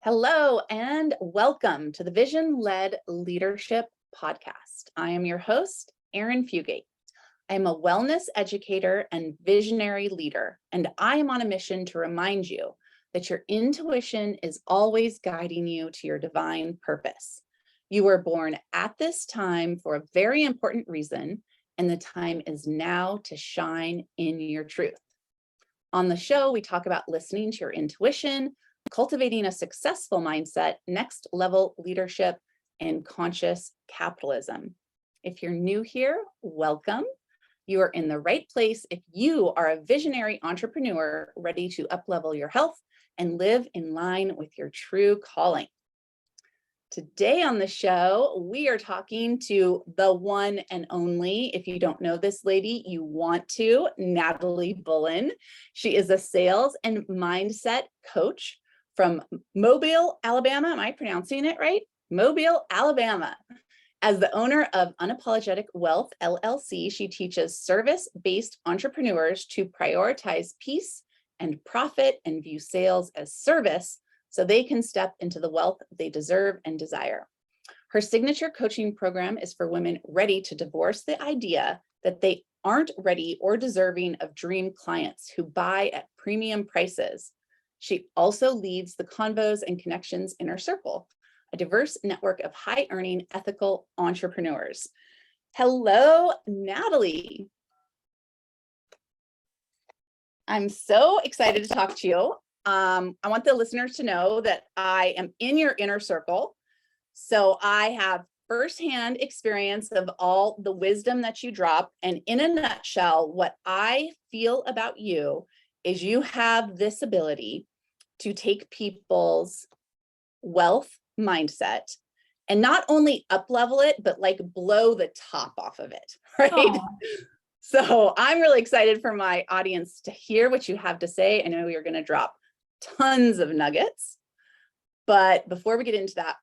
Hello and welcome to the Vision-Led Leadership Podcast. I am your host, Erin Fugate. I am a wellness educator and visionary leader, and I am on a mission to remind you that your intuition is always guiding you to your divine purpose. You were born at this time for a very important reason, and the time is now to shine in your truth. On the show, we talk about listening to your intuition, cultivating a successful mindset, next level leadership, and conscious capitalism. If you're new here, welcome. You are in the right place if you are a visionary entrepreneur ready to uplevel your health and live in line with your true calling. Today on the show, we are talking to the one and only, if you don't know this lady, you want to, Natalie Bullen. She is a sales and mindset coach from Mobile, Alabama. Am I pronouncing it right? Mobile, Alabama. As the owner of Unapologetic Wealth LLC, she teaches service-based entrepreneurs to prioritize peace and profit and view sales as service so they can step into the wealth they deserve and desire. Her signature coaching program is for women ready to divorce the idea that they aren't ready or deserving of dream clients who buy at premium prices. She also leads the Convos Connections Inner Circle, a diverse network of high-earning, ethical entrepreneurs. Hello, Natalie. I'm so excited to talk to you. I want the listeners to know that I am in your inner circle. So I have firsthand experience of all the wisdom that you drop. And in a nutshell, what I feel about you is you have this ability to take people's wealth mindset and not only up level it, but like blow the top off of it, right? Aww. So I'm really excited for my audience to hear what you have to say. I know you're going to drop tons of nuggets, but before we get into that,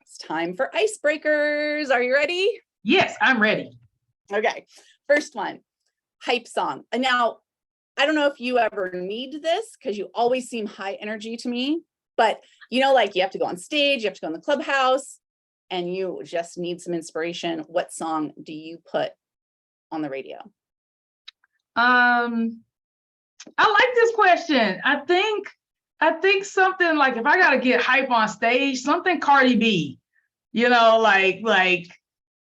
it's time for icebreakers. Are you ready? Yes, I'm ready. Okay, first one, hype song. And now, I don't know if you ever need this because you always seem high energy to me, but you know, like you have to go on stage, you have to go in the clubhouse, and you just need some inspiration. What song do you put on the radio? I like this question. I think something like if I gotta get hype on stage, something Cardi B, like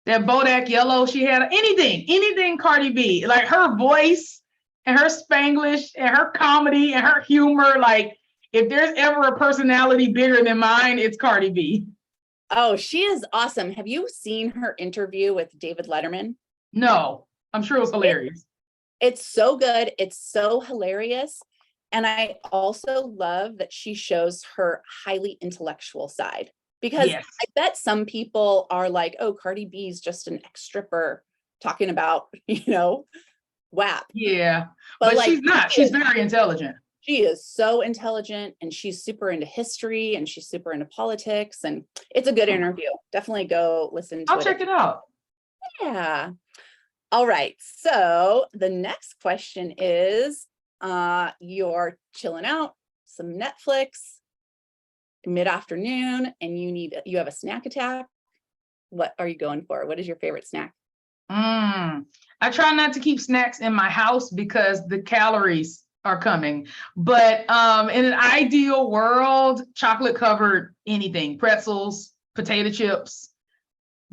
that Bodak Yellow she had, anything Cardi B, like her voice and her Spanglish and her comedy and her humor. Like if there's ever a personality bigger than mine, it's Cardi B. Oh, she is awesome. Have you seen her interview with David Letterman? No, I'm sure it was hilarious. It's so good. It's so hilarious. And I also love that she shows her highly intellectual side because yes. I bet some people are like, oh, Cardi B is just an ex-stripper talking about, WAP. Yeah, but like, she's not. She's very intelligent. She is so intelligent and she's super into history and she's super into politics and it's a good interview. Definitely go listen to it. I'll check it out. Yeah. All right. So the next question is, you're chilling out, some Netflix, mid-afternoon, and you have a snack attack. What are you going for? What is your favorite snack? I try not to keep snacks in my house because the calories are coming. But in an ideal world, chocolate covered anything, pretzels, potato chips,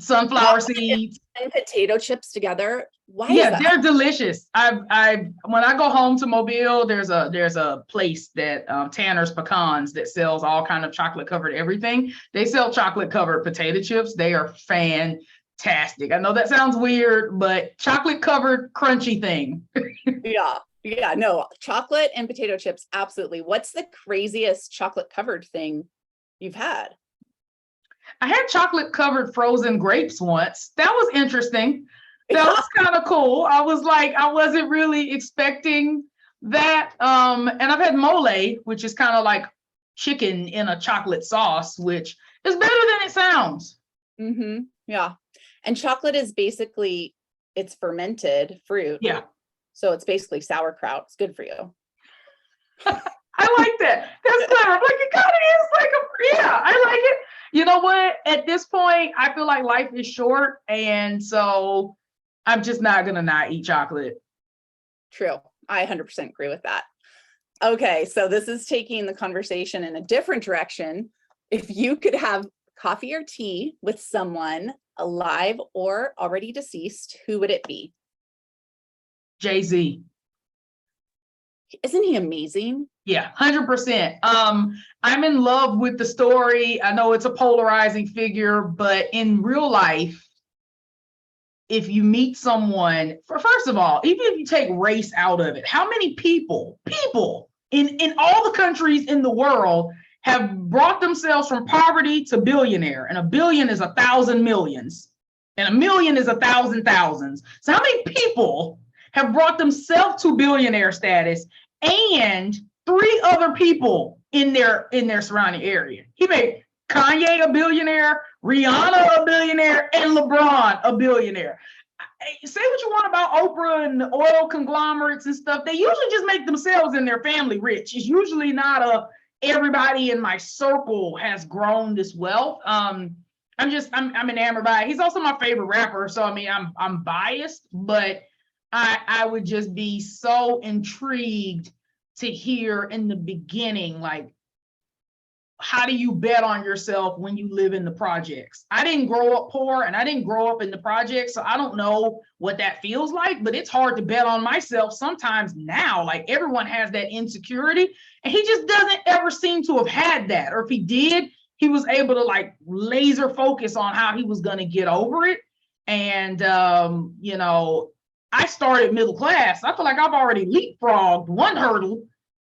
sunflower seeds. And potato chips together. Why? Yeah, they're delicious. When I go home to Mobile, there's a place that Tanner's Pecans that sells all kind of chocolate covered everything. They sell chocolate covered potato chips. They are fantastic. I know that sounds weird, but chocolate covered crunchy thing. Yeah, no, chocolate and potato chips, absolutely. What's the craziest chocolate covered thing you've had? I had chocolate covered frozen grapes once. That was interesting. That was kind of cool. I was like, I wasn't really expecting that. And I've had mole, which is kind of like chicken in a chocolate sauce, which is better than it sounds. Mm-hmm. Yeah. And chocolate is basically, it's fermented fruit. Yeah. So it's basically sauerkraut. It's good for you. I like that. That's clever. I'm like, it kind of is like You know what? At this point, I feel like life is short. And so I'm just not going to not eat chocolate. True. I 100% agree with that. Okay, so this is taking the conversation in a different direction. If you could have coffee or tea with someone alive or already deceased, who would it be? JayZ. Isn't he amazing? Yeah, 100%. I'm in love with the story. I know it's a polarizing figure, but in real life, if you meet someone, first of all, even if you take race out of it, how many people in all the countries in the world have brought themselves from poverty to billionaire? And a billion is 1,000 millions, and a million is 1,000 thousands. So how many people have brought themselves to billionaire status and 3 other people in their surrounding area? He made Kanye a billionaire, Rihanna a billionaire, and LeBron a billionaire. Say what you want about Oprah and the oil conglomerates and stuff. They usually just make themselves and their family rich. It's usually not everybody in my circle has grown this wealth. I'm enamored by it. He's also my favorite rapper. So I mean, I'm biased, but I would just be so intrigued to hear in the beginning, like, how do you bet on yourself when you live in the projects? I didn't grow up poor and I didn't grow up in the projects, so I don't know what that feels like, but it's hard to bet on myself sometimes now. Like, everyone has that insecurity, and he just doesn't ever seem to have had that. Or if he did, he was able to like laser focus on how he was going to get over it. And, you know, I started middle class. I feel like I've already leapfrogged one hurdle.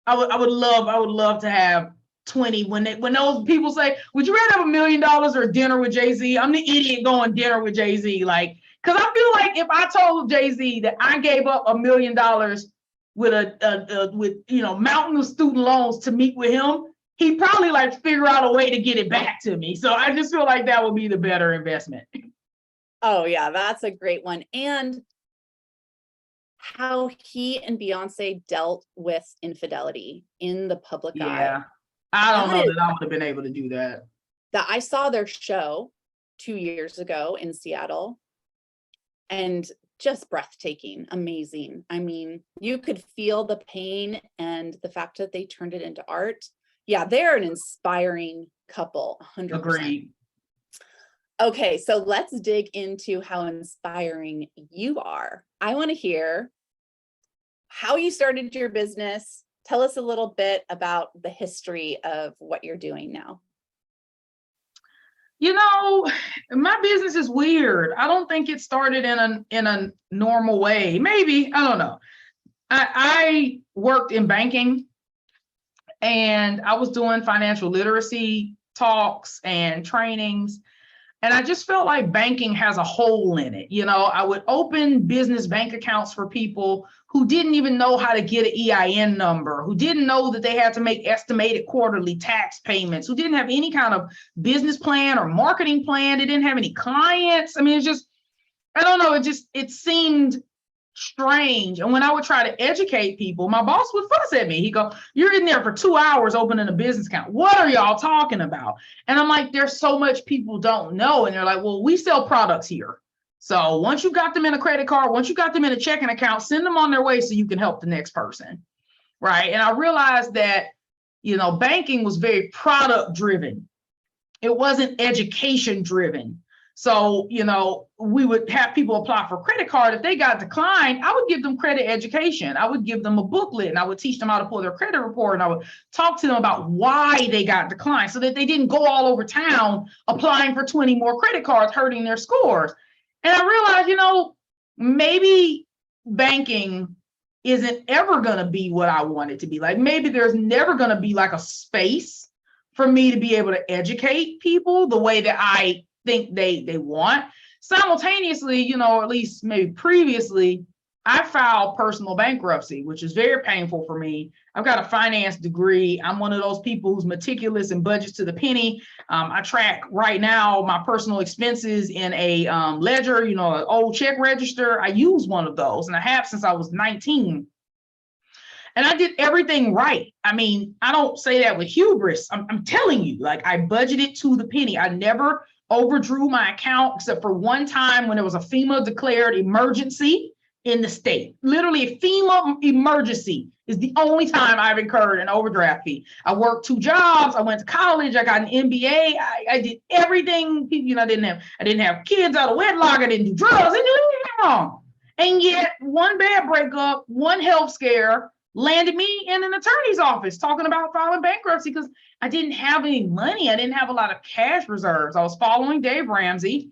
I would love to have 20 when those people say, would you rather have $1 million or dinner with JayZ? I'm the idiot going dinner with JayZ. Like, because I feel like if I told JayZ that I gave up $1 million with mountain of student loans to meet with him, he'd probably like figure out a way to get it back to me. So I just feel like that would be the better investment. Oh yeah, that's a great one. And how he and Beyonce dealt with infidelity in the public eye. I don't know that I would have been able to do that. That I saw their show 2 years ago in Seattle, and just breathtaking, amazing. I mean, you could feel the pain and the fact that they turned it into art. Yeah, they're an inspiring couple, 100%. Agreed. Okay, so let's dig into how inspiring you are. I want to hear how you started your business. Tell us a little bit about the history of what you're doing now. You know, my business is weird. I don't think it started in a normal way. Maybe, I don't know. I worked in banking, and I was doing financial literacy talks and trainings. And I just felt like banking has a hole in it. You know, I would open business bank accounts for people who didn't even know how to get an EIN number, who didn't know that they had to make estimated quarterly tax payments, who didn't have any kind of business plan or marketing plan. They didn't have any clients. I mean, it's just, I don't know. It seemed strange. And when I would try to educate people, my boss would fuss at me. He'd go, you're in there for 2 hours opening a business account. What are y'all talking about? And I'm like, there's so much people don't know. And they're like, well, we sell products here. So once you got them in a credit card, once you got them in a checking account, send them on their way so you can help the next person. Right. And I realized that, you know, banking was very product driven. It wasn't education driven. So, you know, we would have people apply for credit card. If they got declined, I would give them credit education. I would give them a booklet, and I would teach them how to pull their credit report. And I would talk to them about why they got declined so that they didn't go all over town applying for 20 more credit cards, hurting their scores. And I realized, you know, maybe banking isn't ever going to be what I want it to be. Like, maybe there's never going to be like a space for me to be able to educate people the way that I think they want. Simultaneously, you know, at least maybe previously, I filed personal bankruptcy, which is very painful for me. I've got a finance degree. I'm one of those people who's meticulous and budgets to the penny. I track right now my personal expenses in a ledger, you know, an old check register. I use one of those, and I have since I was 19. And I did everything right. I mean, I don't say that with hubris. I'm telling you, like, I budgeted to the penny. I never overdrew my account except for one time when there was a FEMA declared emergency in the state. Literally, a FEMA emergency is the only time I've incurred an overdraft fee. I worked 2 jobs. I went to college. I got an MBA. I did everything. You know, I didn't have kids out of wedlock. I didn't do drugs. I didn't do anything wrong. And yet, one bad breakup, one health scare landed me in an attorney's office talking about filing bankruptcy because I didn't have any money. I didn't have a lot of cash reserves. I was following Dave Ramsey,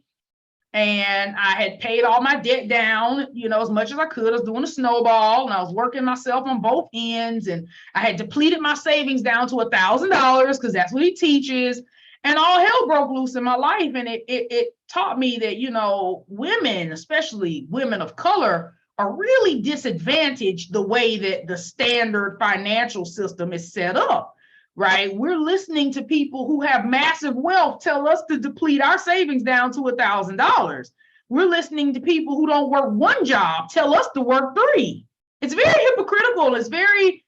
and I had paid all my debt down, you know, as much as I could. I was doing a snowball, and I was working myself on both ends, and I had depleted my savings down to $1,000 because that's what he teaches. And all hell broke loose in my life. And it taught me that, you know, women, especially women of color, are really disadvantaged the way that the standard financial system is set up, right? We're listening to people who have massive wealth tell us to deplete our savings down to $1,000. We're listening to people who don't work 1 job tell us to work 3. It's very hypocritical. It's very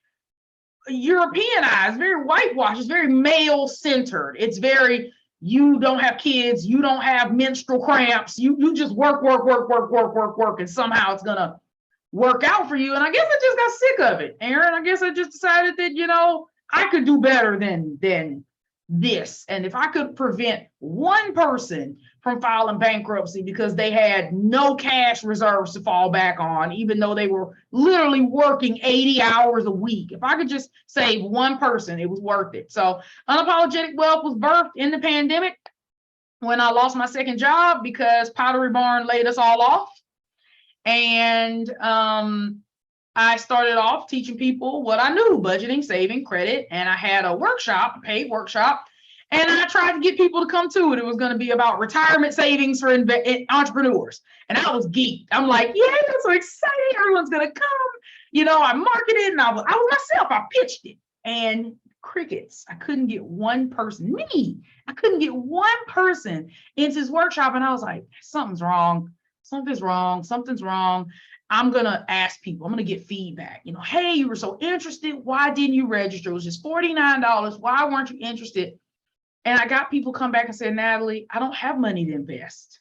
Europeanized, very whitewashed. It's very male-centered. It's very, you don't have kids, you don't have menstrual cramps, you just work, and somehow it's gonna work out for you. And I guess I just got sick of it, Aaron. I guess I just decided that, you know, I could do better than this. And if I could prevent one person from filing bankruptcy because they had no cash reserves to fall back on, even though they were literally working 80 hours a week, if I could just save one person, it was worth it. So Unapologetic Wealth was birthed in the pandemic when I lost my second job because Pottery Barn laid us all off. And I started off teaching people what I knew: budgeting, saving, credit. And I had a workshop, a paid workshop, and I tried to get people to come to it. It was going to be about retirement savings for entrepreneurs. And I was geeked. I'm like, yeah, that's so exciting. Everyone's going to come. You know, I marketed, and I was myself. I pitched it. And crickets. I couldn't get one person, I couldn't get one person into his workshop. And I was like, something's wrong. Something's wrong. I'm going to ask people, I'm going to get feedback. You know, hey, you were so interested. Why didn't you register? It was just $49. Why weren't you interested? And I got people come back and say, Natalie, I don't have money to invest.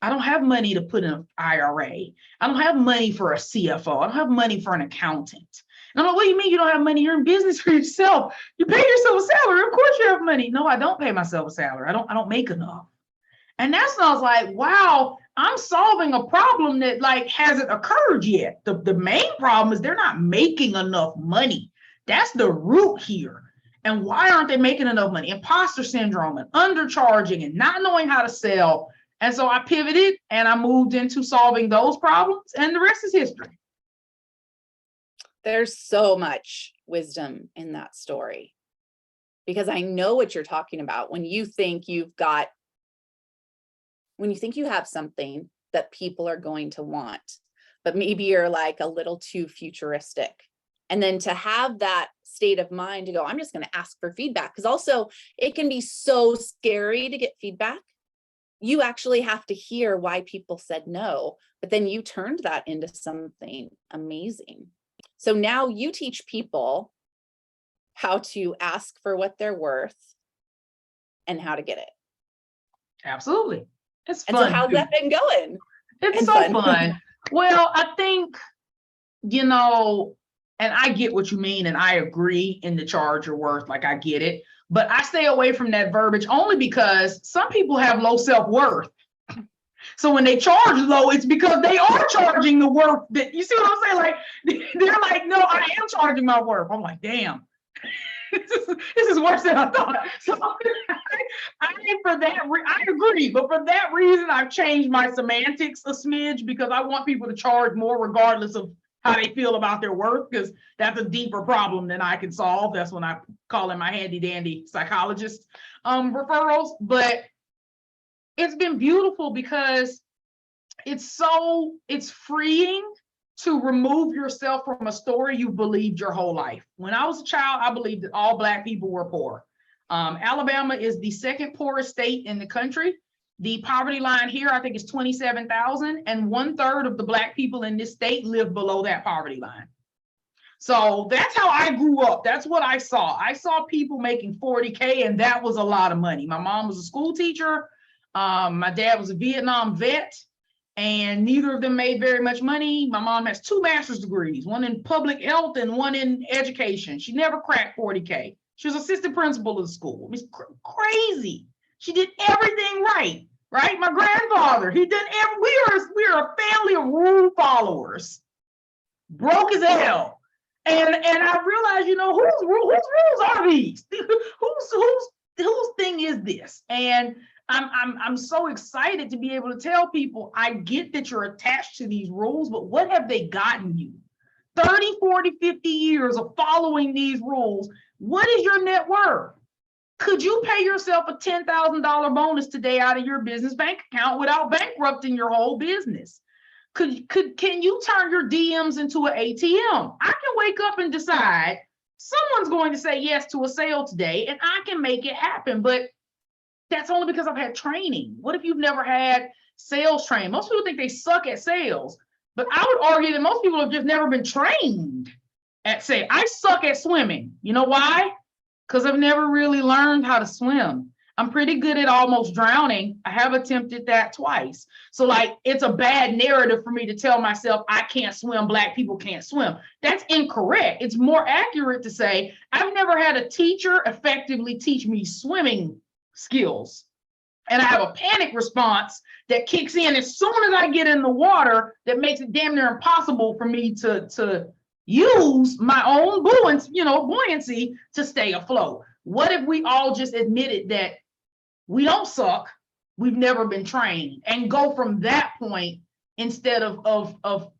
I don't have money to put in an IRA. I don't have money for a CFO. I don't have money for an accountant. And I'm like, what do you mean you don't have money? You're in business for yourself. You pay yourself a salary. Of course you have money. No, I don't pay myself a salary. I don't make enough. And that's when I was like, wow, I'm solving a problem that like hasn't occurred yet. The main problem is they're not making enough money. That's the root here. And why aren't they making enough money? Imposter syndrome and undercharging and not knowing how to sell. And so I pivoted and I moved into solving those problems, and the rest is history. There's so much wisdom in that story, because I know what you're talking about when you think you have something that people are going to want, but maybe you're like a little too futuristic. And then to have that state of mind to go, I'm just going to ask for feedback, because also it can be so scary to get feedback. You actually have to hear why people said no, but then you turned that into something amazing. So now you teach people how to ask for what they're worth and how to get it. Absolutely. It's fun. And so how's that been going? It's so fun. Well, I think, you know, and I get what you mean, and I agree in the charge your worth, like I get it, but I stay away from that verbiage only because some people have low self-worth. So when they charge low, it's because they are charging the worth that, you see what I'm saying? Like, they're like, no, I am charging my worth. I'm like, damn, this is worse than I thought. So I agree, but for that reason, I've changed my semantics a smidge, because I want people to charge more regardless of how they feel about their worth, because that's a deeper problem than I can solve. That's when I call in my handy dandy psychologist referrals. But it's been beautiful because it's freeing to remove yourself from a story you believed your whole life. When I was a child, I believed that all Black people were poor. Alabama is the second poorest state in the country. The poverty line here, I think, is 27,000, and 1/3 of the Black people in this state live below that poverty line. So that's how I grew up. That's what I saw. I saw people making 40K, and that was a lot of money. My mom was a school teacher. My dad was a Vietnam vet, and neither of them made very much money. My mom has 2 master's degrees, one in public health and one in education. She never cracked 40K. She was assistant principal of the school. It was crazy. She did everything right, right? My grandfather, he did we are a family of rule followers. Broke as hell. And I realized, whose rules are these? whose thing is this? And I'm so excited to be able to tell people, I get that you're attached to these rules, but what have they gotten you? 30, 40, 50 years of following these rules. What is your net worth? Could you pay yourself a $10,000 bonus today out of your business bank account without bankrupting your whole business? Can you turn your DMs into an ATM? I can wake up and decide someone's going to say yes to a sale today, and I can make it happen. But that's only because I've had training. What if you've never had sales training? Most people think they suck at sales, but I would argue that most people have just never been trained at sales. I suck at swimming. You know why? Because I've never really learned how to swim. I'm pretty good at almost drowning. I have attempted that twice. So it's a bad narrative for me to tell myself I can't swim, Black people can't swim. That's incorrect. It's more accurate to say I've never had a teacher effectively teach me swimming skills. And I have a panic response that kicks in as soon as I get in the water that makes it damn near impossible for me to use my own buoyancy to stay afloat. What if we all just admitted that we don't suck, we've never been trained, and go from that point instead of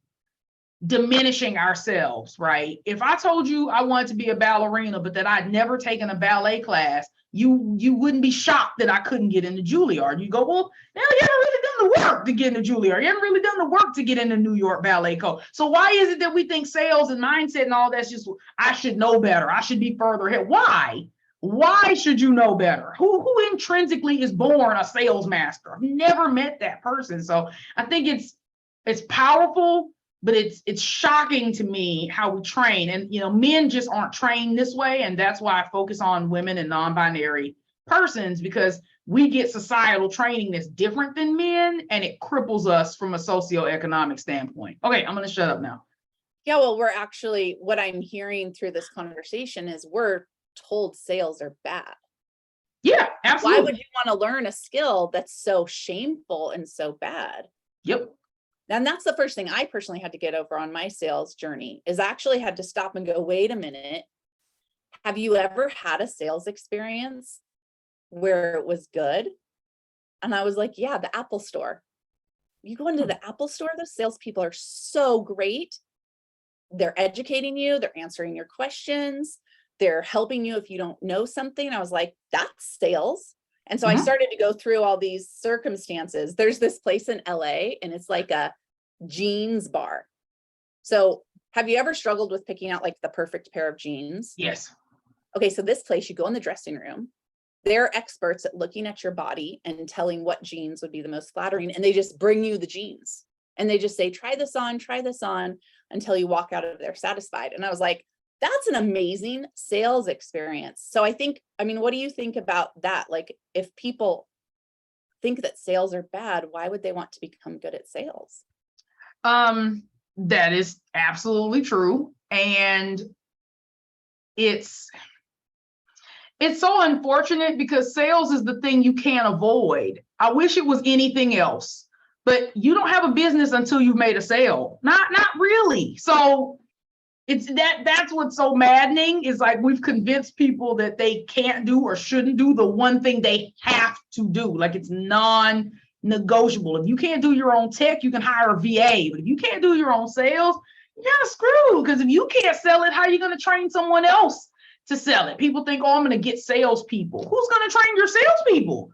diminishing ourselves, right? If I told you I wanted to be a ballerina, but that I'd never taken a ballet class, you wouldn't be shocked that I couldn't get into Juilliard. You go, well, you haven't really done the work to get into Juilliard. You haven't really done the work to get into New York Ballet Co. So why is it that we think sales and mindset and all that's just, I should know better, I should be further ahead? Why? Why should you know better? Who intrinsically is born a sales master? I've never met that person. So I think it's powerful, but it's shocking to me how we train. And men just aren't trained this way. And that's why I focus on women and non-binary persons, because we get societal training that's different than men, and it cripples us from a socioeconomic standpoint. Okay, I'm gonna shut up now. Yeah, well, what I'm hearing through this conversation is we're told sales are bad. Yeah, absolutely. Why would you want to learn a skill that's so shameful and so bad? Yep. And that's the first thing I personally had to get over on my sales journey, is I actually had to stop and go, wait a minute. Have you ever had a sales experience where it was good? And I was like, yeah, the Apple store. You go into the Apple store, those salespeople are so great. They're educating you, they're answering your questions, they're helping you if you don't know something. I was like, that's sales. And so I started to go through all these circumstances. There's this place in LA, and it's like a jeans bar. So have you ever struggled with picking out the perfect pair of jeans? Yes. Okay, so this place, you go in the dressing room. They're experts at looking at your body and telling what jeans would be the most flattering. And they just bring you the jeans. And they just say, try this on, until you walk out of there satisfied. And I was like, that's an amazing sales experience. So what do you think about that? If people think that sales are bad, why would they want to become good at sales? That is absolutely true. And it's so unfortunate, because sales is the thing you can't avoid. I wish it was anything else, but you don't have a business until you've made a sale. Not really. So it's that's what's so maddening, is we've convinced people that they can't do or shouldn't do the one thing they have to do. It's non-negotiable. If you can't do your own tech, you can hire a VA. But if you can't do your own sales, you're kind of screwed, because if you can't sell it, how are you going to train someone else to sell it? People think, I'm going to get salespeople. Who's going to train your salespeople?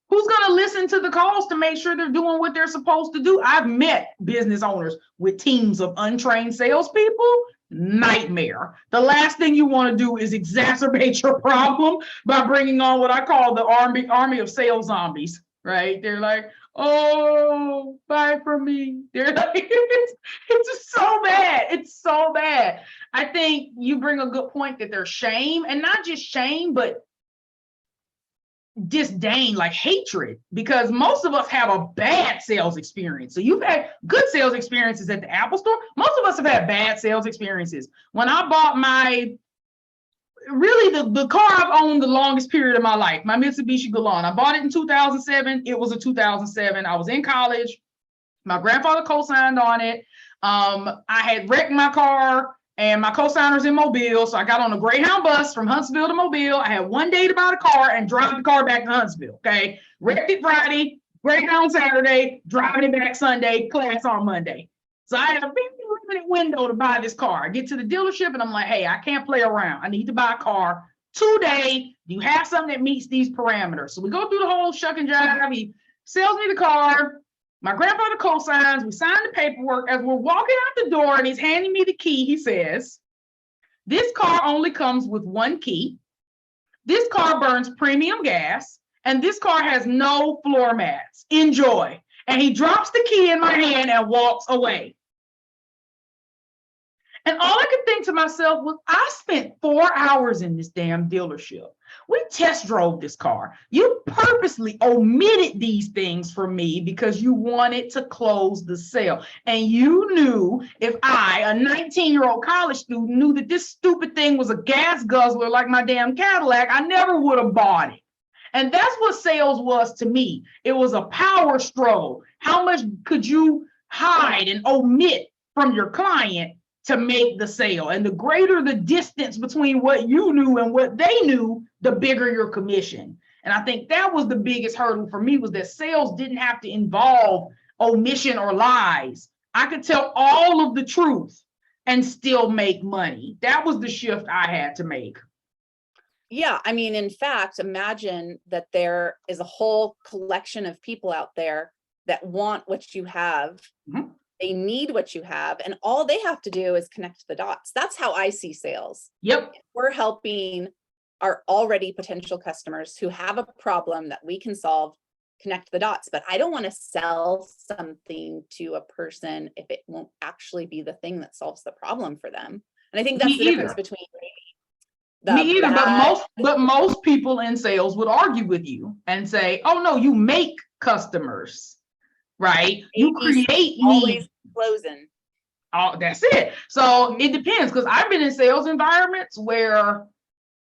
Who's going to listen to the calls to make sure they're doing what they're supposed to do? I've met business owners with teams of untrained salespeople. Nightmare. The last thing you want to do is exacerbate your problem by bringing on what I call the army of sales zombies, right? They're like, oh, buy from me. They're like, it's just so bad. It's so bad. I think you bring a good point that there's shame, and not just shame, but disdain, like hatred, because most of us have a bad sales experience. So you've had good sales experiences at the Apple store. Most of us have had bad sales experiences. When I bought the car I've owned the longest period of my life, my Mitsubishi Galant. I bought it in 2007. It was a 2007. I was in college. My grandfather co-signed on it. I had wrecked my car, and my co-signer's in Mobile. So I got on a Greyhound bus from Huntsville to Mobile. I had one day to buy the car and drive the car back to Huntsville. Okay. Wrecked it Friday, Greyhound Saturday, driving it back Sunday, class on Monday. So I had a very limited window to buy this car. I get to the dealership and I'm like, hey, I can't play around. I need to buy a car today. Do you have something that meets these parameters? So we go through the whole shuck and jive. He sells me the car. My grandfather co-signs, we sign the paperwork. As we're walking out the door and he's handing me the key, he says, this car only comes with one key. This car burns premium gas, and this car has no floor mats. Enjoy. And he drops the key in my hand and walks away. And all I could think to myself was, I spent 4 hours in this damn dealership. We test drove this car. You purposely omitted these things from me because you wanted to close the sale. And you knew if I, a 19-year-old college student, knew that this stupid thing was a gas guzzler like my damn Cadillac, I never would have bought it. And that's what sales was to me. It was a power struggle. How much could you hide and omit from your client to make the sale? And the greater the distance between what you knew and what they knew, the bigger your commission. And I think that was the biggest hurdle for me, was that sales didn't have to involve omission or lies. I could tell all of the truth and still make money. That was the shift I had to make. Yeah, I mean, in fact, imagine that there is a whole collection of people out there that want what you have. Mm-hmm. They need what you have, and all they have to do is connect the dots. That's how I see sales. Yep. We're helping our already potential customers who have a problem that we can solve, connect the dots. But I don't want to sell something to a person if it won't actually be the thing that solves the problem for them. And I think that's the difference between me either, but most people in sales would argue with you and say, oh no, you make customers. Right? You create always closing. Oh, that's it. So it depends, because I've been in sales environments where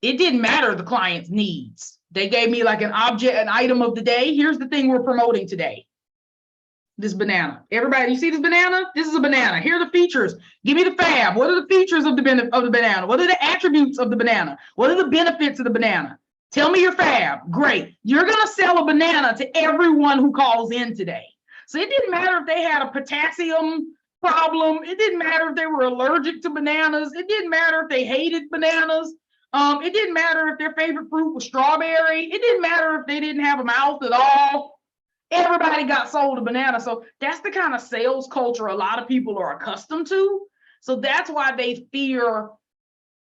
it didn't matter the client's needs. They gave me like an item of the day. Here's the thing we're promoting today. This banana. Everybody, you see this banana? This is a banana. Here are the features. Give me the fab. What are the features of the banana? What are the attributes of the banana? What are the benefits of the banana? Tell me your fab. Great. You're going to sell a banana to everyone who calls in today. So it didn't matter if they had a potassium problem. It didn't matter if they were allergic to bananas. It didn't matter if they hated bananas. It didn't matter if their favorite fruit was strawberry. It didn't matter if they didn't have a mouth at all. Everybody got sold a banana. So that's the kind of sales culture a lot of people are accustomed to. So that's why they fear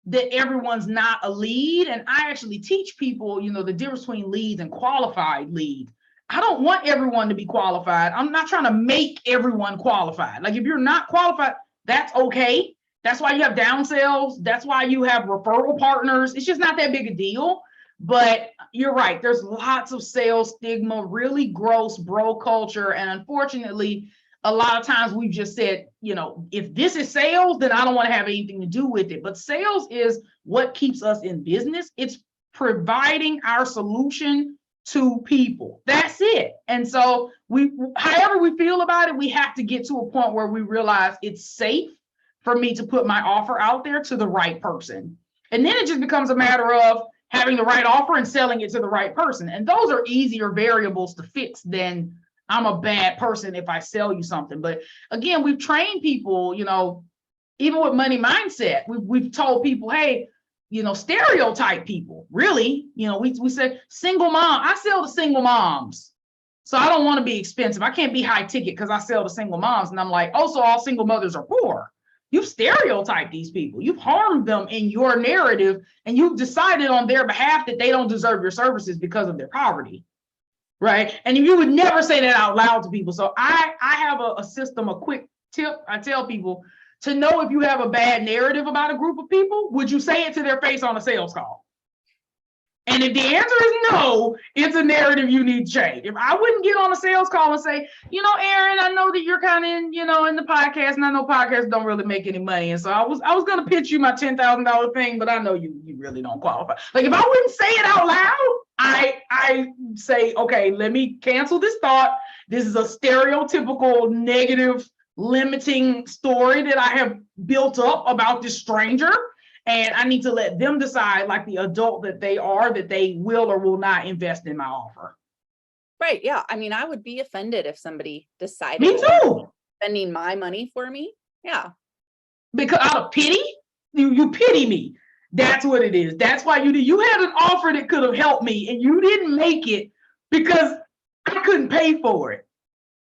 that everyone's not a lead. And I actually teach people, the difference between leads and qualified leads. I don't want everyone to be qualified. I'm not trying to make everyone qualified. Like if you're not qualified, that's okay. That's why you have down sales. That's why you have referral partners. It's just not that big a deal. But you're right. There's lots of sales stigma, really gross bro culture. And unfortunately, a lot of times we've just said, if this is sales, then I don't want to have anything to do with it. But sales is what keeps us in business. It's providing our solution to people. That's it. And so however we feel about it, we have to get to a point where we realize it's safe for me to put my offer out there to the right person. And then it just becomes a matter of having the right offer and selling it to the right person. And those are easier variables to fix than I'm a bad person if I sell you something. But again, we've trained people, even with money mindset, we've told people, hey, stereotype people, really, we said single mom. I sell to single moms. So I don't want to be expensive. I can't be high ticket because I sell to single moms. And I'm like, oh, so all single mothers are poor. You've stereotyped these people. You've harmed them in your narrative, and you've decided on their behalf that they don't deserve your services because of their poverty. right? And you would never say that out loud to people. So I have a system, a quick tip. I tell people to know if you have a bad narrative about a group of people, would you say it to their face on a sales call? And if the answer is no, it's a narrative you need to change. If I wouldn't get on a sales call and say, you know, Aaron, I know that you're kind of in, in the podcast, and I know podcasts don't really make any money. And so I was going to pitch you my $10,000 thing, but I know you really don't qualify. Like, if I wouldn't say it out loud, I say, okay, let me cancel this thought. This is a stereotypical negative limiting story that I have built up about this stranger. And I need to let them decide, like the adult that they are, that they will or will not invest in my offer. Right. Yeah. I mean, I would be offended if somebody decided Me too. Spending my money for me. Yeah. Because out of pity, you pity me. That's what it is. That's why you had an offer that could have helped me and you didn't make it because I couldn't pay for it.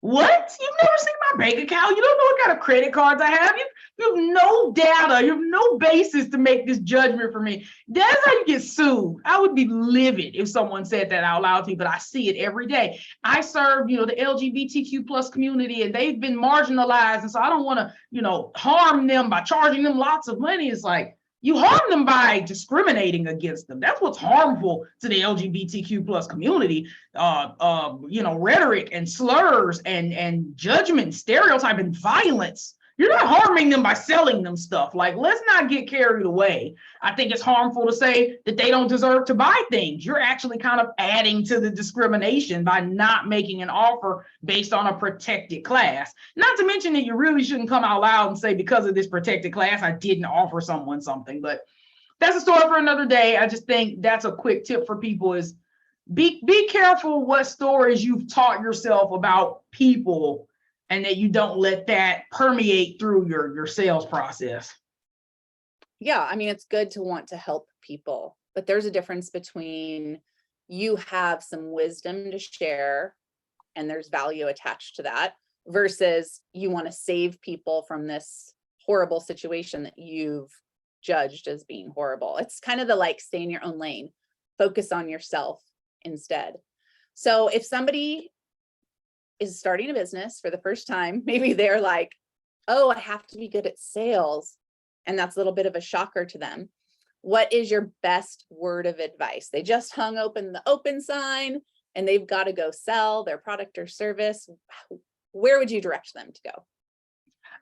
What? You've never seen my bank account. You don't know what kind of credit cards I have. You have no data. You have no basis to make this judgment for me. That's how you get sued. I would be livid if someone said that out loud to me, but I see it every day. I serve, the LGBTQ plus community, and they've been marginalized. And so I don't want to, harm them by charging them lots of money. It's like, you harm them by discriminating against them. That's what's harmful to the LGBTQ plus community. Rhetoric and slurs and judgment, stereotype and violence. You're not harming them by selling them stuff. Like, let's not get carried away. I think it's harmful to say that they don't deserve to buy things. You're actually kind of adding to the discrimination by not making an offer based on a protected class. Not to mention that you really shouldn't come out loud and say, because of this protected class, I didn't offer someone something. But that's a story for another day. I just think that's a quick tip for people is be careful what stories you've taught yourself about people, and that you don't let that permeate through your sales process. Yeah, I mean, it's good to want to help people, but there's a difference between you have some wisdom to share and there's value attached to that versus you want to save people from this horrible situation that you've judged as being horrible. It's kind of the stay in your own lane, focus on yourself instead. So if somebody is starting a business for the first time, maybe they're like, oh, I have to be good at sales. And that's a little bit of a shocker to them. What is your best word of advice? They just hung open the open sign and they've got to go sell their product or service. Where would you direct them to go?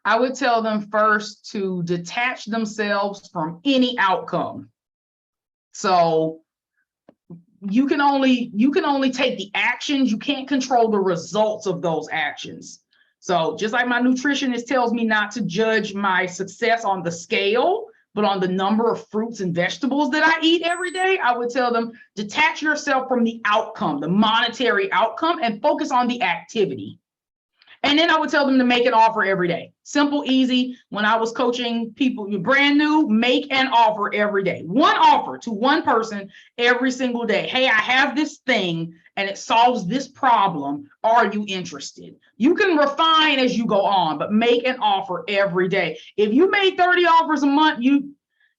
I would tell them first to detach themselves from any outcome. So you can only take the actions. You can't control the results of those actions. So just like my nutritionist tells me not to judge my success on the scale, but on the number of fruits and vegetables that I eat every day, I would tell them detach yourself from the outcome, the monetary outcome, and focus on the activity. And then I would tell them to make an offer every day. Simple, easy. When I was coaching people, you're brand new, make an offer every day. One offer to one person every single day. Hey, I have this thing and it solves this problem. Are you interested? You can refine as you go on, but make an offer every day. If you made 30 offers a month,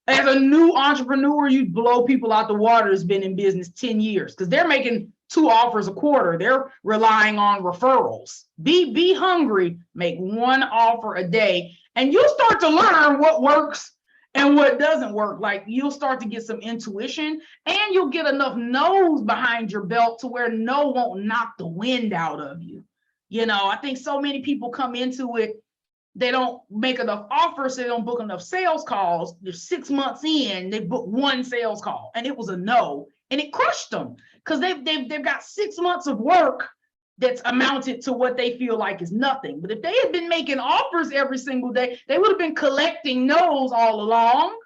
as a new entrepreneur, you'd blow people out the water that's been in business 10 years because they're making 2 offers a quarter. They're relying on referrals. Be hungry, make 1 offer a day, and you'll start to learn what works and what doesn't work. Like, you'll start to get some intuition and you'll get enough no's behind your belt to where no won't knock the wind out of you. I think so many people come into it, they don't make enough offers, so they don't book enough sales calls. They're 6 months in, they booked 1 sales call and it was a no, and it crushed them because they've got 6 months of work that's amounted to what they feel like is nothing. But if they had been making offers every single day, they would have been collecting no's all along.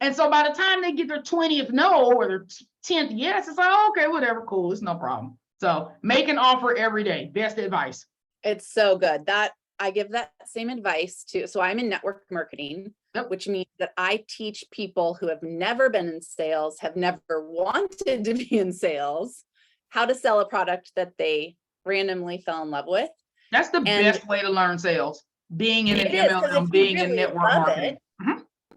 And so by the time they get their 20th no or their 10th yes, it's like, oh, okay, whatever, cool, it's no problem. So make an offer every day. Best advice. It's so good. That I give that same advice to. So I'm in network marketing, Yep. which means that I teach people who have never been in sales, have never wanted to be in sales, how to sell a product that they randomly fell in love with. That's the best way to learn sales. Being in an MLM, being in network marketing.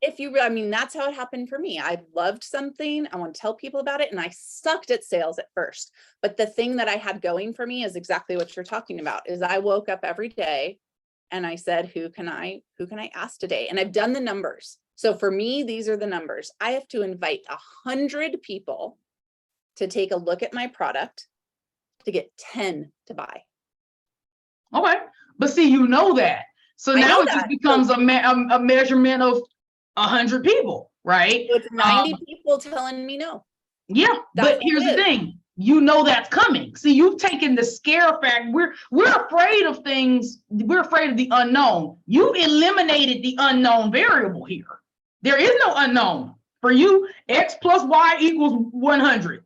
I mean, that's how it happened for me. I loved something. I want to tell people about it. And I sucked at sales at first. But the thing that I had going for me is exactly what you're talking about, is I woke up every day and I said, who can I ask today? And I've done the numbers. So for me, these are the numbers. I have to invite 100 people to take a look at my product to get 10 to buy. Okay. But see, you know that. So now it just becomes a measurement of 100 people, right? So it's 90 people telling me no. Yeah, but here's the thing. You know that's coming. See, you've taken the scare fact. We're afraid of things. We're afraid of the unknown. You eliminated the unknown variable here. There is no unknown. For you, X plus Y equals 100.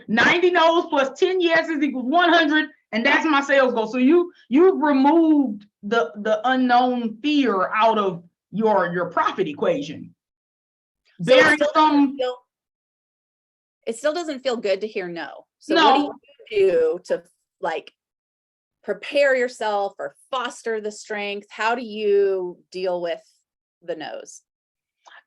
90 no's plus 10 yeses equals 100. And that's my sales goal. So you've removed the unknown fear out of your profit equation. So it still doesn't feel good to hear no. So what do you do to like prepare yourself or foster the strength? How do you deal with the no's?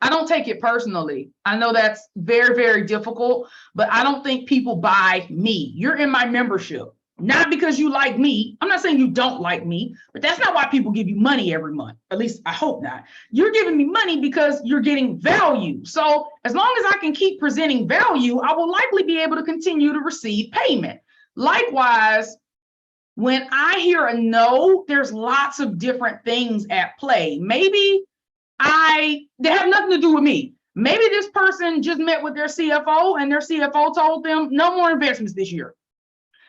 I don't take it personally. I know that's very, very difficult, but I don't think people buy me. You're in my membership, not because you like me. I'm not saying you don't like me, but that's not why people give you money every month. At least I hope not. You're giving me money because you're getting value. So as long as I can keep presenting value, I will likely be able to continue to receive payment. Likewise, when I hear a no, there's lots of different things at play. Maybe they have nothing to do with me. Maybe this person just met with their CFO and their CFO told them no more investments this year.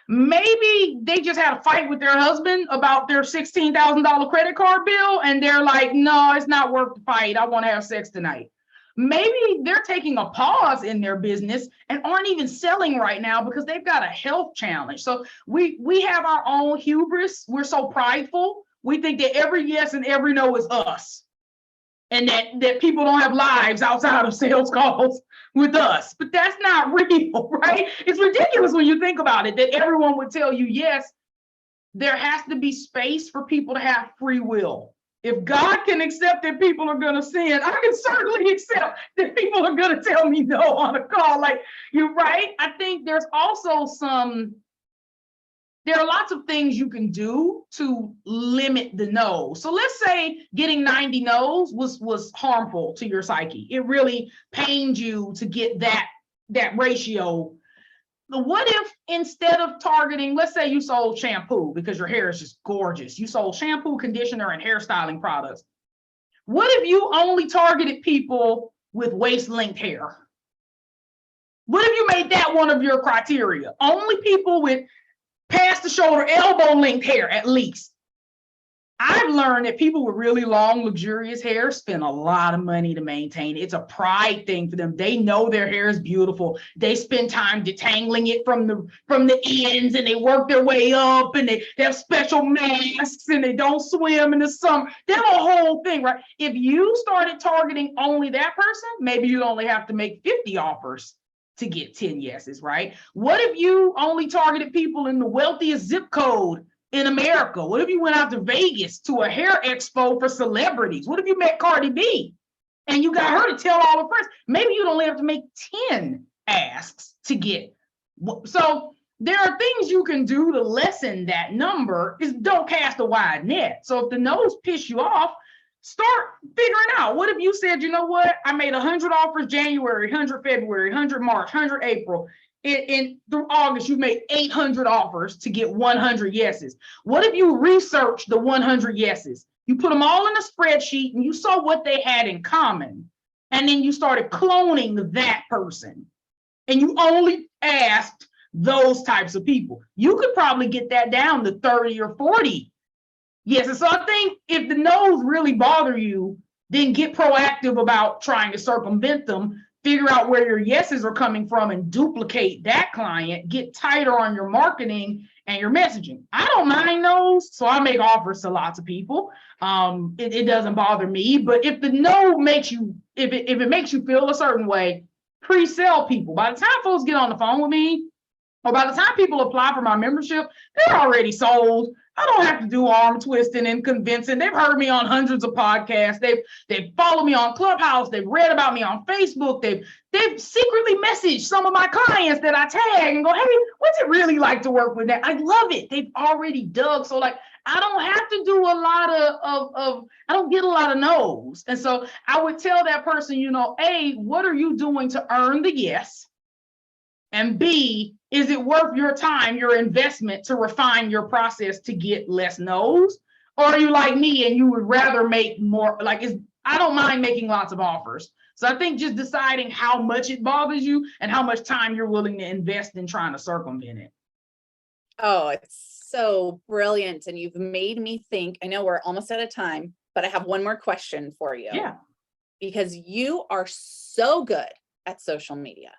Maybe they just had a fight with their husband about their $16,000 credit card bill and they're like, no, it's not worth the fight. I want to have sex tonight. Maybe they're taking a pause in their business and aren't even selling right now because they've got a health challenge. So we have our own hubris. We're so prideful. We think that every yes and every no is us. And that people don't have lives outside of sales calls with us. But that's not real, right? It's ridiculous when you think about it, that everyone would tell you yes. There has to be space for people to have free will. If God can accept that people are going to sin, I can certainly accept that people are going to tell me no on a call. Like, you're right. I think there's also there are lots of things you can do to limit the no. So let's say getting 90 no's was harmful to your psyche. It really pained you to get that ratio. But what if instead of targeting, let's say you sold shampoo because your hair is just gorgeous. You sold shampoo, conditioner, and hairstyling products. What if you only targeted people with waist-length hair? What if you made that one of your criteria? Only people with past the shoulder, elbow length hair at least. I've learned that people with really long, luxurious hair spend a lot of money to maintain. It's a pride thing for them. They know their hair is beautiful. They spend time detangling it from the ends, and they work their way up, and they have special masks, and they don't swim in the summer. They have a whole thing, right? If you started targeting only that person, maybe you'd only have to make 50 offers to get 10 yeses, right? What if you only targeted people in the wealthiest zip code in America? What if you went out to Vegas to a hair expo for celebrities? What if you met Cardi B and you got her to tell all her friends? Maybe you'd only have to make 10 asks to get. So there are things you can do to lessen that number. Is don't cast a wide net. So if the no's piss you off, start figuring out, what if you said, you know what, I made 100 offers January, 100 February, 100 March, 100 April. Through August, you made 800 offers to get 100 yeses. What if you researched the 100 yeses? You put them all in a spreadsheet and you saw what they had in common. And then you started cloning that person. And you only asked those types of people. You could probably get that down to 30 or 40. Yes, and so I think if the no's really bother you, then get proactive about trying to circumvent them, figure out where your yeses are coming from and duplicate that client, get tighter on your marketing and your messaging. I don't mind those, so I make offers to lots of people. It doesn't bother me, but if the no makes you, if it makes you feel a certain way, pre-sell people. By the time folks get on the phone with me, Or by the time people apply for my membership, they're already sold. I don't have to do arm twisting and convincing. They've heard me on hundreds of podcasts. They've followed me on Clubhouse. They've read about me on Facebook. They've secretly messaged some of my clients that I tag and go, hey, what's it really like to work with that? I love it. They've already dug. So like, I don't have to do a lot of I don't get a lot of no's. And so I would tell that person, you know, A, what are you doing to earn the yes? And B, is it worth your time, your investment to refine your process to get less no's? Or are you like me and you would rather make more, like I don't mind making lots of offers. So I think just deciding how much it bothers you and how much time you're willing to invest in trying to circumvent it. Oh, it's so brilliant. And you've made me think. I know we're almost out of time, but I have one more question for you. Yeah. Because you are so good at social media.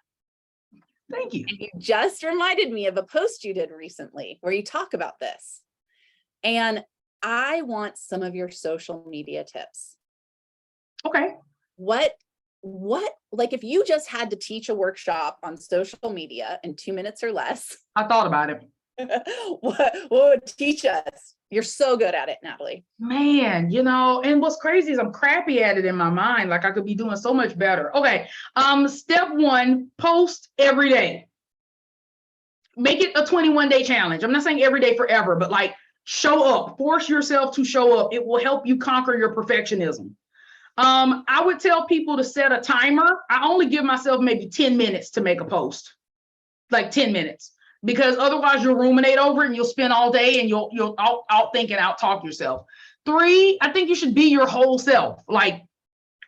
Thank you. And you just reminded me of a post you did recently where you talk about this. And I want some of your social media tips. Okay. What, like if you just had to teach a workshop on social media in 2 minutes or less, I thought about it. what would teach us? You're so good at it, Natalie. Man, you know, and what's crazy is I'm crappy at it in my mind. Like I could be doing so much better. Okay. Step 1, post every day. Make it a 21-day challenge. I'm not saying every day forever, but like show up, force yourself to show up. It will help you conquer your perfectionism. I would tell people to set a timer. I only give myself maybe 10 minutes to make a post, like 10 minutes. Because otherwise you'll ruminate over it and you'll spend all day and you'll outthink and out-talk yourself. 3, I think you should be your whole self, like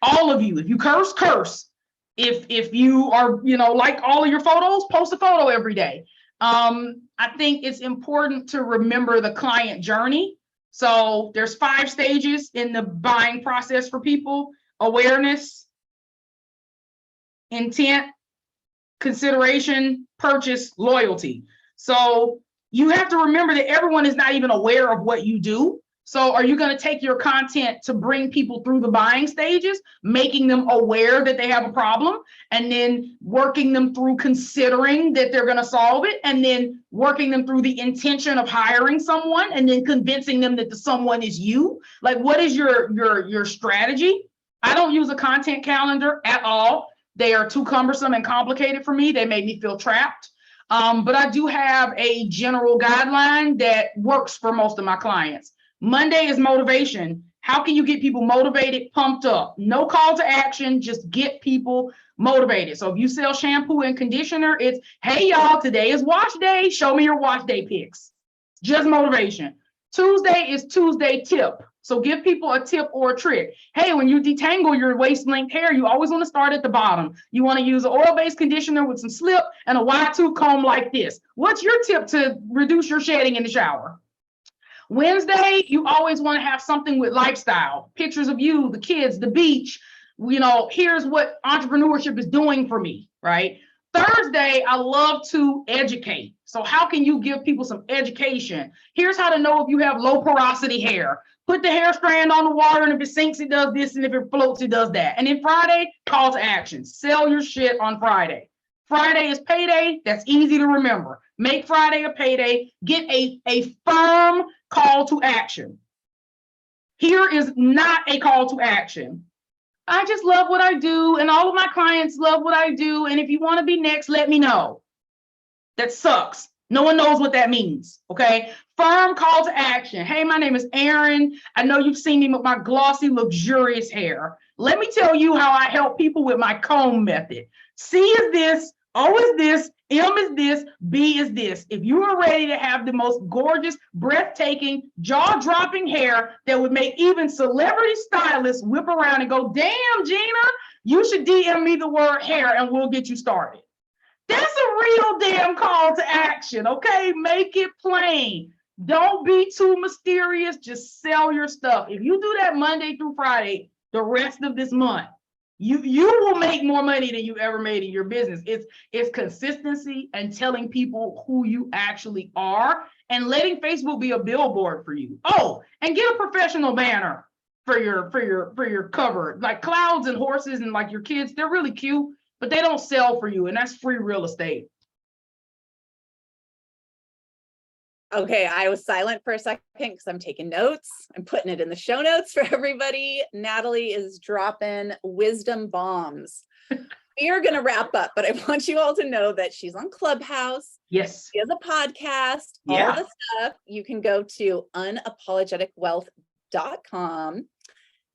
all of you. If you curse, curse. If you are, you know, like all of your photos, post a photo every day. I think it's important to remember the client journey. So there's 5 stages in the buying process for people: awareness, intent, consideration, purchase, loyalty. So you have to remember that everyone is not even aware of what you do. So are you going to take your content to bring people through the buying stages, making them aware that they have a problem, and then working them through considering that they're going to solve it, and then working them through the intention of hiring someone, and then convincing them that the someone is you? Like, what is your strategy? I don't use a content calendar at all. They are too cumbersome and complicated for me. They make me feel trapped. But I do have a general guideline that works for most of my clients. Monday is motivation. How can you get people motivated, pumped up? No call to action, just get people motivated. So if you sell shampoo and conditioner, it's, hey y'all, today is wash day. Show me your wash day pics. Just motivation. Tuesday is Tuesday tip. So give people a tip or a trick. Hey, when you detangle your waist length hair, you always want to start at the bottom. You want to use an oil-based conditioner with some slip and a wide tooth comb like this. What's your tip to reduce your shedding in the shower? Wednesday, you always want to have something with lifestyle, pictures of you, the kids, the beach. You know, here's what entrepreneurship is doing for me, right? Thursday, I love to educate. So how can you give people some education? Here's how to know if you have low porosity hair. Put the hair strand on the water, and if it sinks, it does this, and if it floats, it does that. And then Friday, call to action. Sell your shit on Friday. Friday is payday. That's easy to remember. Make Friday a payday. Get a firm call to action. Here is not a call to action. I just love what I do, and all of my clients love what I do, and if you want to be next, let me know. That sucks. No one knows what that means, okay? Firm call to action. Hey, my name is Erin. I know you've seen me with my glossy, luxurious hair. Let me tell you how I help people with my comb method. C is this, O is this, M is this, B is this. If you are ready to have the most gorgeous, breathtaking, jaw-dropping hair that would make even celebrity stylists whip around and go, damn, Gina, you should DM me the word hair and we'll get you started. That's a real damn call to action, okay? Make it plain. Don't be too mysterious. Just sell your stuff. If you do that Monday through Friday, the rest of this month, you will make more money than you ever made in your business. It's consistency and telling people who you actually are and letting Facebook be a billboard for you. Oh, and get a professional banner for your cover. Like clouds and horses and like your kids, they're really cute, but they don't sell for you, and that's free real estate. Okay, I was silent for a second because I'm taking notes. I'm putting it in the show notes for everybody. Natalie is dropping wisdom bombs. We are going to wrap up, but I want you all to know that she's on Clubhouse. Yes. She has a podcast, all Yeah. the stuff. You can go to unapologeticwealth.com.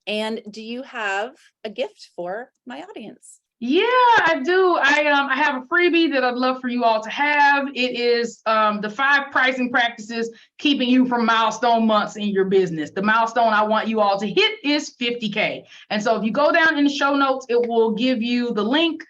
And do you have a gift for my audience? Yeah, I do. I have a freebie that I'd love for you all to have. It is the 5 pricing practices keeping you from milestone months in your business. The milestone I want you all to hit is 50K. And so if you go down in the show notes, it will give you the link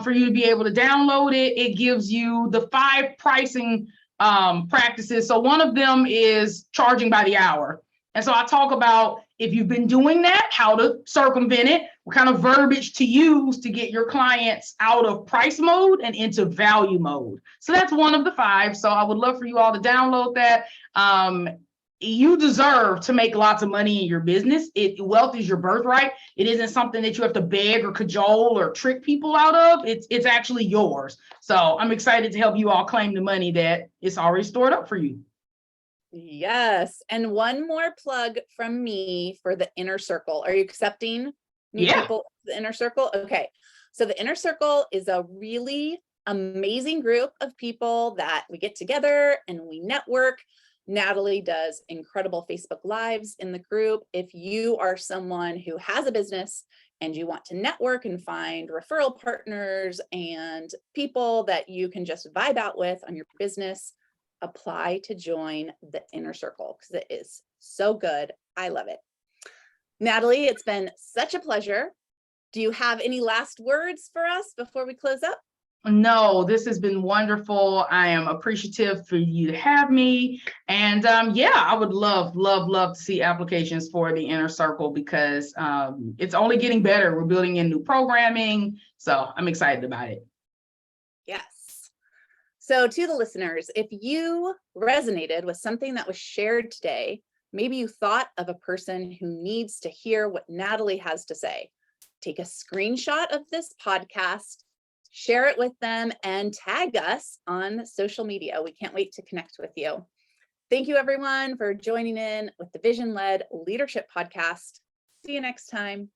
for you to be able to download it. It gives you the 5 pricing practices. So one of them is charging by the hour. And so I talk about, if you've been doing that, how to circumvent it, what kind of verbiage to use to get your clients out of price mode and into value mode. So that's one of the 5. So I would love for you all to download that. You deserve to make lots of money in your business. Wealth is your birthright. It isn't something that you have to beg or cajole or trick people out of. It's actually yours. So I'm excited to help you all claim the money that is already stored up for you. Yes. And one more plug from me for the Inner Circle. Are you accepting new people to the Inner Circle? Okay. So the Inner Circle is a really amazing group of people that we get together and we network. Natalie does incredible Facebook Lives in the group. If you are someone who has a business and you want to network and find referral partners and people that you can just vibe out with on your business, apply to join the Inner Circle because it is so good. I love it. Natalie, it's been such a pleasure. Do you have any last words for us before we close up? No, this has been wonderful. I am appreciative for you to have me. And yeah, I would love to see applications for the Inner Circle because it's only getting better. We're building in new programming. So I'm excited about it. Yes. So to the listeners, if you resonated with something that was shared today, maybe you thought of a person who needs to hear what Natalie has to say, take a screenshot of this podcast, share it with them, and tag us on social media. We can't wait to connect with you. Thank you, everyone, for joining in with the Vision-Led Leadership Podcast. See you next time.